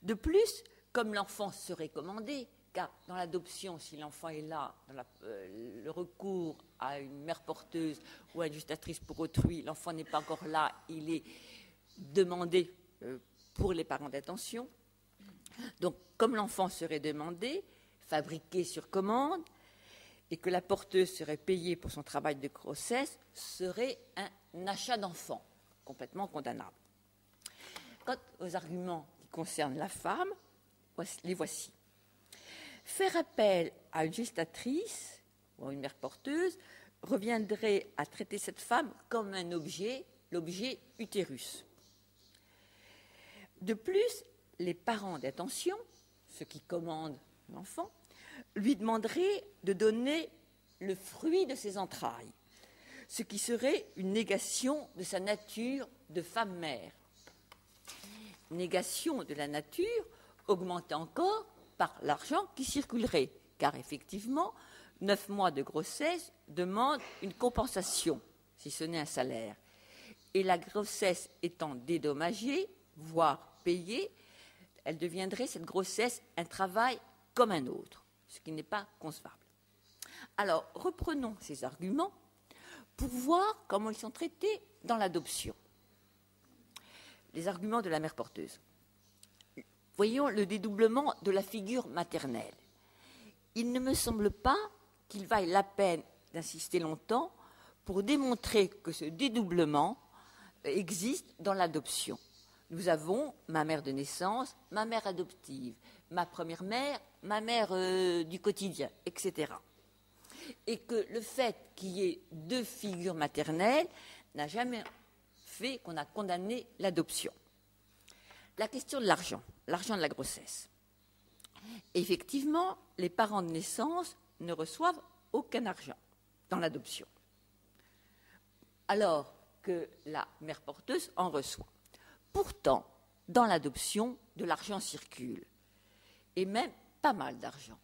De plus, comme l'enfant serait commandé, car dans l'adoption, si l'enfant est là, dans le recours à une mère porteuse ou à une gestatrice pour autrui, l'enfant n'est pas encore là, il est demandé pour les parents d'intention. Donc, comme l'enfant serait demandé, fabriqué sur commande, et que la porteuse serait payée pour son travail de grossesse, serait un achat d'enfant, complètement condamnable. Quant aux arguments qui concernent la femme, les voici. Faire appel à une gestatrice ou à une mère porteuse reviendrait à traiter cette femme comme un objet, l'objet utérus. De plus, les parents d'intention, ceux qui commandent l'enfant, lui demanderaient de donner le fruit de ses entrailles, ce qui serait une négation de sa nature de femme-mère. Négation de la nature augmentée encore par l'argent qui circulerait, car effectivement, 9 mois de grossesse demandent une compensation, si ce n'est un salaire. Et la grossesse étant dédommagée, voire payée, elle deviendrait, cette grossesse, un travail comme un autre, ce qui n'est pas concevable. Alors, reprenons ces arguments pour voir comment ils sont traités dans l'adoption. Les arguments de la mère porteuse. Voyons le dédoublement de la figure maternelle. Il ne me semble pas qu'il vaille la peine d'insister longtemps pour démontrer que ce dédoublement existe dans l'adoption. Nous avons ma mère de naissance, ma mère adoptive, ma première mère, ma mère du quotidien, etc. Et que le fait qu'il y ait 2 figures maternelles n'a jamais fait qu'on a condamné l'adoption. La question de l'argent de la grossesse. Effectivement, les parents de naissance ne reçoivent aucun argent dans l'adoption, alors que la mère porteuse en reçoit. Pourtant, dans l'adoption, de l'argent circule, et même pas mal d'argent.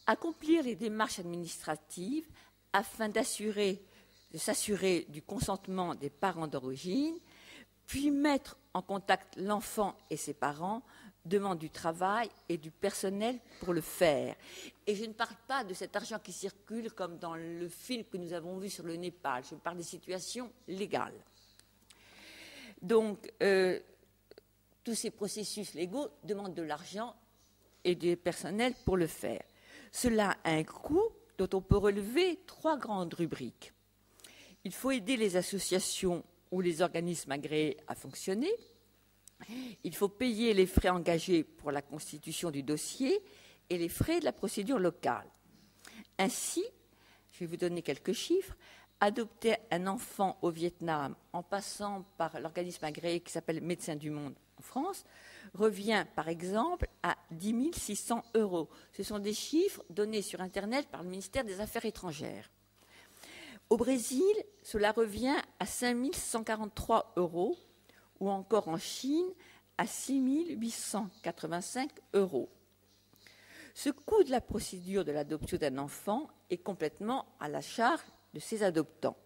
Accomplir les démarches administratives afin de s'assurer du consentement des parents d'origine, puis mettre en contact l'enfant et ses parents, demande du travail et du personnel pour le faire. Et je ne parle pas de cet argent qui circule comme dans le film que nous avons vu sur le Népal, je parle des situations légales. Donc, tous ces processus légaux demandent de l'argent et du personnel pour le faire. Cela a un coût dont on peut relever 3 grandes rubriques. Il faut aider les associations ou les organismes agréés à fonctionner. Il faut payer les frais engagés pour la constitution du dossier et les frais de la procédure locale. Ainsi, je vais vous donner quelques chiffres. Adopter un enfant au Vietnam en passant par l'organisme agréé qui s'appelle Médecins du Monde en France revient par exemple à 10 600 €. Ce sont des chiffres donnés sur Internet par le ministère des Affaires étrangères. Au Brésil, cela revient à 5 143 € ou encore en Chine à 6 885 €. Ce coût de la procédure de l'adoption d'un enfant est complètement à la charge de ses adoptants,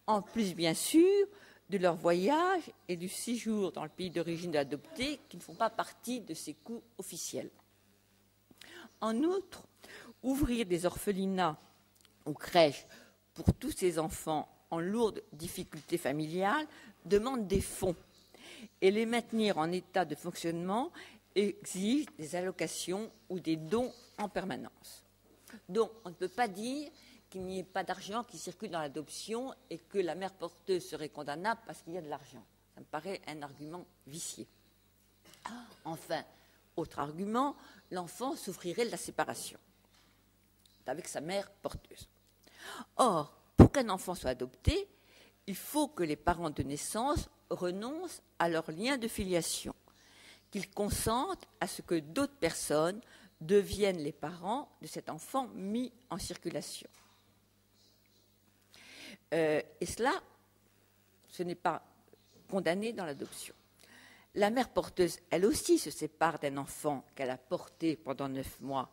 en plus bien sûr de leur voyage et du séjour dans le pays d'origine de l'adopté qui ne font pas partie de ces coûts officiels. En outre, ouvrir des orphelinats ou crèches pour tous ces enfants en lourde difficulté familiale demande des fonds et les maintenir en état de fonctionnement exige des allocations ou des dons en permanence. Donc, on ne peut pas dire qu'il n'y ait pas d'argent qui circule dans l'adoption et que la mère porteuse serait condamnable parce qu'il y a de l'argent. Ça me paraît un argument vicié. Enfin, autre argument, l'enfant souffrirait de la séparation avec sa mère porteuse. Or, pour qu'un enfant soit adopté, il faut que les parents de naissance renoncent à leur lien de filiation, qu'ils consentent à ce que d'autres personnes deviennent les parents de cet enfant mis en circulation. Et cela, ce n'est pas condamné dans l'adoption. La mère porteuse, elle aussi, se sépare d'un enfant qu'elle a porté pendant 9 mois,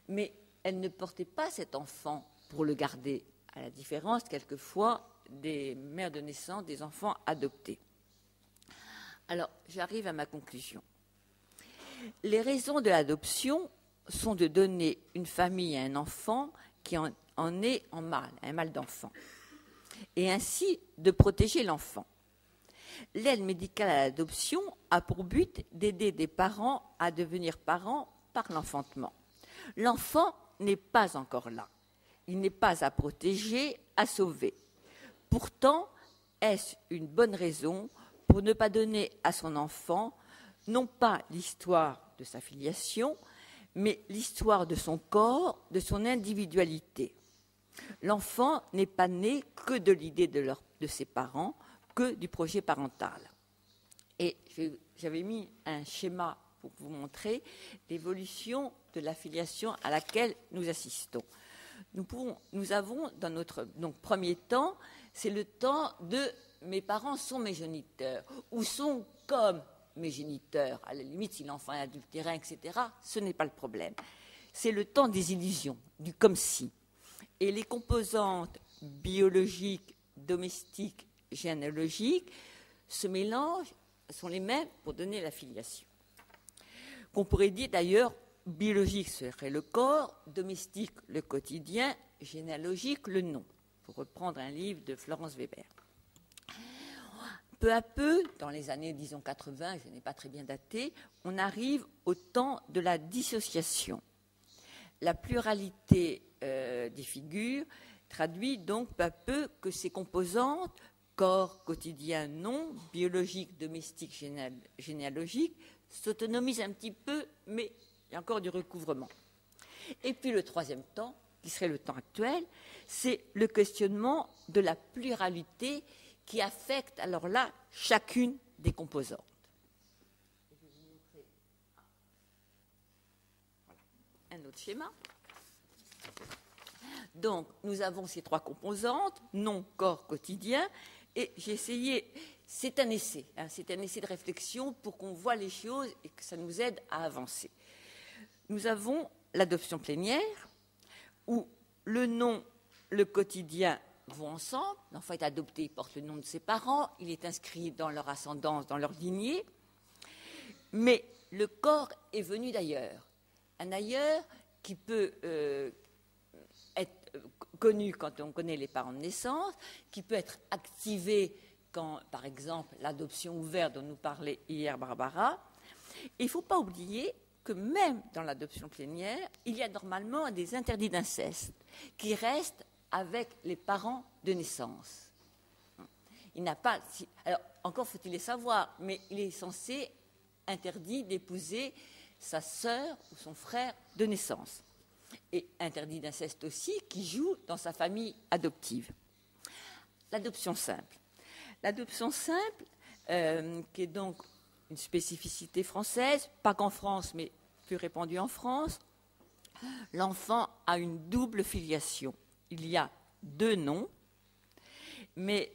mais elle ne portait pas cet enfant pour le garder, à la différence, quelquefois, des mères de naissance des enfants adoptés. Alors, j'arrive à ma conclusion. Les raisons de l'adoption sont de donner une famille à un enfant qui en est en mal, un mal d'enfant, et ainsi de protéger l'enfant. L'aide médicale à l'adoption a pour but d'aider des parents à devenir parents par l'enfantement. L'enfant n'est pas encore là. Il n'est pas à protéger, à sauver. Pourtant, est-ce une bonne raison pour ne pas donner à son enfant non pas l'histoire de sa filiation, mais l'histoire de son corps, de son individualité. L'enfant n'est pas né que de l'idée de ses parents, que du projet parental. Et j'avais mis un schéma pour vous montrer l'évolution de la filiation à laquelle nous assistons. Nous avons dans notre premier temps, c'est le temps de mes parents sont mes géniteurs, ou sont comme mes géniteurs. À la limite, si l'enfant est adultérin, etc., ce n'est pas le problème. C'est le temps des illusions, du comme si. Et les composantes biologiques, domestiques, généalogiques se mélangent, sont les mêmes pour donner la filiation. Qu'on pourrait dire d'ailleurs, biologique serait le corps, domestique le quotidien, généalogique le nom, pour reprendre un livre de Florence Weber. Peu à peu, dans les années, disons 80, je n'ai pas très bien daté, on arrive au temps de la dissociation. La pluralité des figures traduit donc peu à peu que ces composantes, corps, quotidien, nom, biologique, domestique, généalogique, s'autonomisent un petit peu, mais il y a encore du recouvrement. Et puis le troisième temps, qui serait le temps actuel, c'est le questionnement de la pluralité qui affecte alors là chacune des composantes. Voilà. Un autre schéma. Donc, nous avons ces trois composantes, nom, corps, quotidien, et j'ai essayé, c'est un essai de réflexion pour qu'on voit les choses et que ça nous aide à avancer. Nous avons l'adoption plénière, où le nom, le quotidien vont ensemble. L'enfant est adopté, il porte le nom de ses parents, il est inscrit dans leur ascendance, dans leur lignée, mais le corps est venu d'ailleurs. Un ailleurs qui peut être connu quand on connaît les parents de naissance, qui peut être activé quand, par exemple, l'adoption ouverte dont nous parlait hier Barbara. Il ne faut pas oublier que même dans l'adoption plénière, il y a normalement des interdits d'inceste qui restent avec les parents de naissance. Il n'a pas, alors encore faut-il les savoir, mais il est censé interdit d'épouser sa sœur ou son frère de naissance. Et interdit d'inceste aussi qui joue dans sa famille adoptive. L'adoption simple. L'adoption simple, qui est donc une spécificité française, pas qu'en France, mais plus répandue en France, l'enfant a une double filiation. Il y a deux noms, mais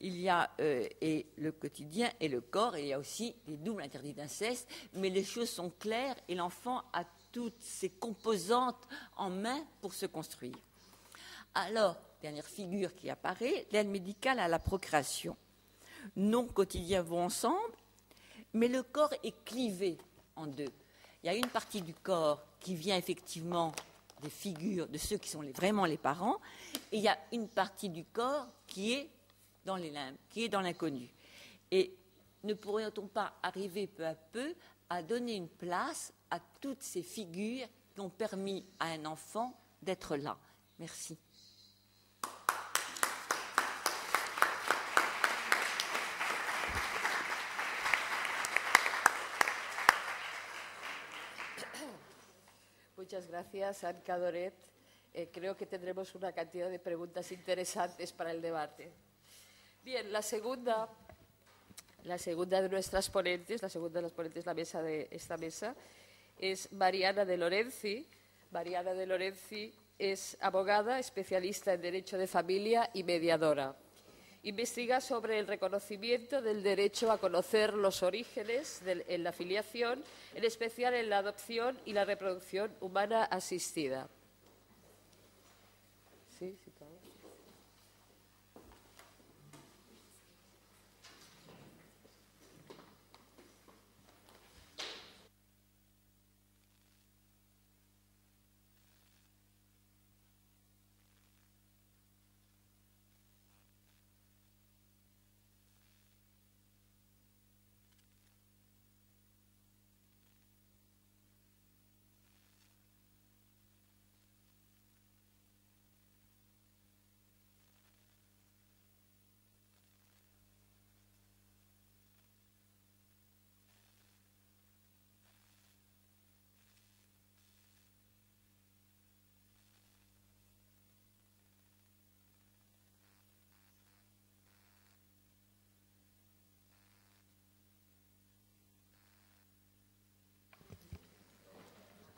il y a et le quotidien et le corps, et il y a aussi des doubles interdits d'inceste, mais les choses sont claires et l'enfant a toutes ses composantes en main pour se construire. Alors, dernière figure qui apparaît, l'aide médicale à la procréation. Nom, quotidien vont ensemble, mais le corps est clivé en deux. Il y a une partie du corps qui vient effectivement des figures de ceux qui sont vraiment les parents, et il y a une partie du corps qui est dans les limbes, qui est dans l'inconnu. Et ne pourrait-on pas arriver peu à peu à donner une place à toutes ces figures qui ont permis à un enfant d'être là? Merci. Muchas gracias, Anne Cadoret. Creo que tendremos una cantidad de preguntas interesantes para el debate. Bien, la segunda de nuestras ponentes, la segunda de las ponentes de esta mesa, es Mariana de Lorenzi. Mariana de Lorenzi es abogada, especialista en Derecho de Familia y mediadora. Investiga sobre el reconocimiento del derecho a conocer los orígenes en la filiación, en especial en la adopción y la reproducción humana asistida. Sí, sí, todo.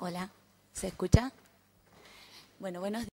Hola, ¿se escucha? Bueno, buenos días.